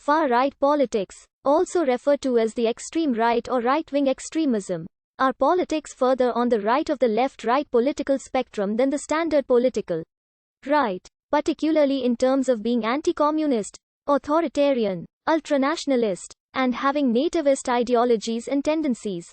Far-right politics, also referred to as the extreme right or right-wing extremism, are politics further on the right of the left-right political spectrum than the standard political right, particularly in terms of being anti-communist, authoritarian, ultranationalist, and having nativist ideologies and tendencies.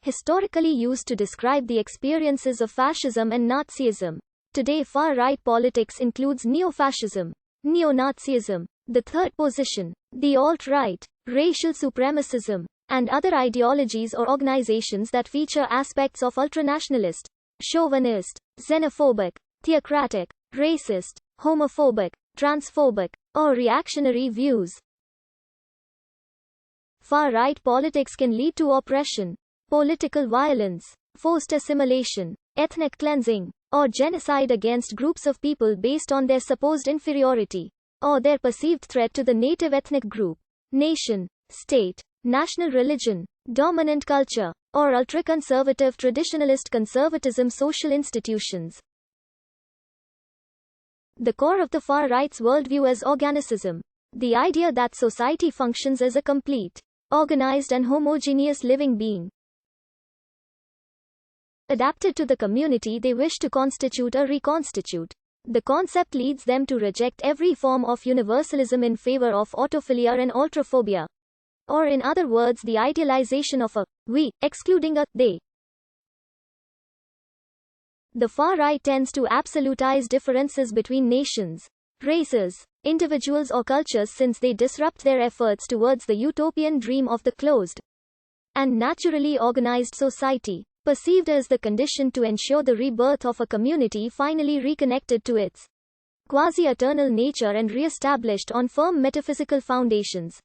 Historically used to describe the experiences of fascism and Nazism, today far-right politics includes neo-fascism, neo-Nazism, the third position, the alt-right, racial supremacism, and other ideologies or organizations that feature aspects of ultranationalist, chauvinist, xenophobic, theocratic, racist, homophobic, transphobic, or reactionary views. Far-right politics can lead to oppression, political violence, forced assimilation, ethnic cleansing, or genocide against groups of people based on their supposed inferiority, or their perceived threat to the native ethnic group, nation, state, national religion, dominant culture, or ultra-conservative traditionalist conservatism social institutions. The core of the far-right's worldview is organicism, the idea that society functions as a complete, organized and homogeneous living being, adapted to the community they wish to constitute or reconstitute. The concept leads them to reject every form of universalism in favor of autophilia and ultraphobia, or in other words the idealization of a we, excluding a they. The far right tends to absolutize differences between nations, races, individuals or cultures since they disrupt their efforts towards the utopian dream of the closed and naturally organized society, perceived as the condition to ensure the rebirth of a community finally reconnected to its quasi-eternal nature and re-established on firm metaphysical foundations.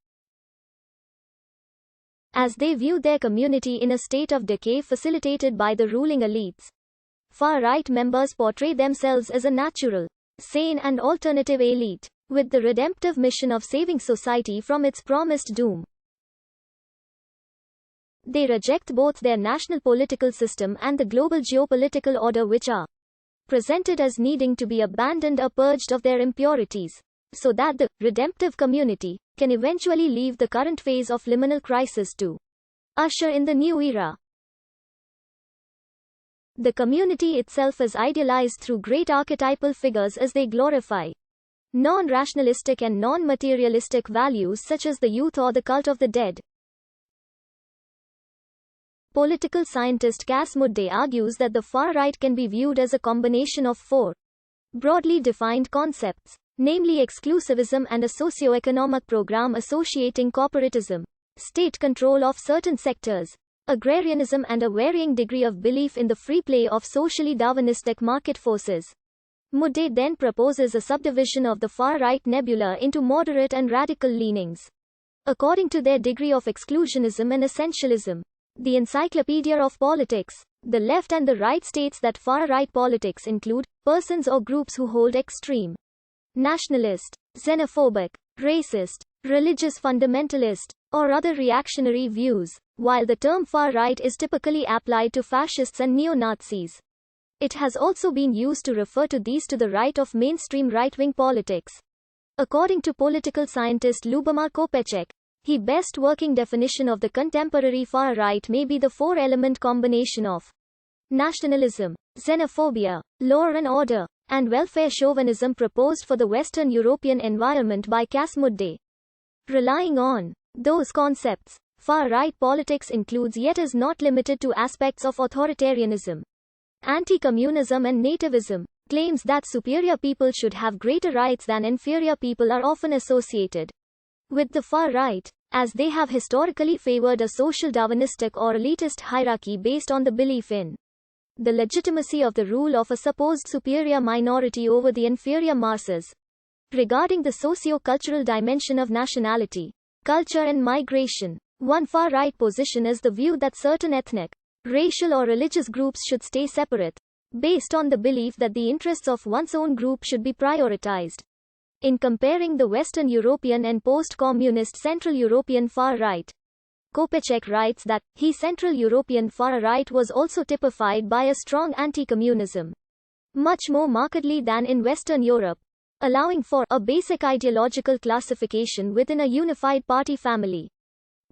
As they view their community in a state of decay facilitated by the ruling elites, far-right members portray themselves as a natural, sane and alternative elite, with the redemptive mission of saving society from its promised doom. They reject both their national political system and the global geopolitical order, which are presented as needing to be abandoned or purged of their impurities, so that the redemptive community can eventually leave the current phase of liminal crisis to usher in the new era. The community itself is idealized through great archetypal figures as they glorify non-rationalistic and non-materialistic values such as the youth or the cult of the dead. Political scientist Cass Mudde argues that the far right can be viewed as a combination of four broadly defined concepts, namely exclusivism and a socio-economic program associating corporatism, state control of certain sectors, agrarianism and a varying degree of belief in the free play of socially Darwinistic market forces. Mudde then proposes a subdivision of the far-right nebula into moderate and radical leanings, according to their degree of exclusionism and essentialism. The Encyclopedia of Politics, the left and the right states that far-right politics include persons or groups who hold extreme, nationalist, xenophobic, racist, religious fundamentalist, or other reactionary views, while the term far-right is typically applied to fascists and neo-Nazis. It has also been used to refer to these to the right of mainstream right-wing politics. According to political scientist Lubomir Kopeček, the best working definition of the contemporary far-right may be the four-element combination of nationalism, xenophobia, law and order, and welfare chauvinism proposed for the Western European environment by Cass Mudde. Relying on those concepts, far-right politics includes yet is not limited to aspects of authoritarianism, anti-communism and nativism. Claims that superior people should have greater rights than inferior people are often associated with the far right, as they have historically favored a social Darwinistic or elitist hierarchy based on the belief in the legitimacy of the rule of a supposed superior minority over the inferior masses. Regarding the socio-cultural dimension of nationality, culture and migration, one far-right position is the view that certain ethnic, racial or religious groups should stay separate, based on the belief that the interests of one's own group should be prioritized. In comparing the Western European and post-communist Central European far-right, Kopeček writes that Central European far-right was also typified by a strong anti-communism, much more markedly than in Western Europe. allowing for a basic ideological classification within a unified party family.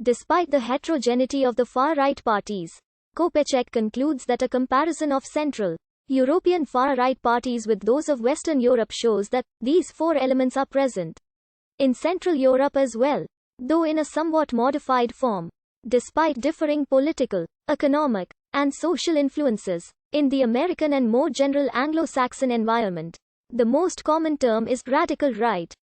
Despite the heterogeneity of the far-right parties, Kopechek concludes that a comparison of Central European far-right parties with those of Western Europe shows that these four elements are present in Central Europe as well, though in a somewhat modified form. Despite differing political, economic, and social influences, in the American and more general Anglo-Saxon environment, the most common term is radical right.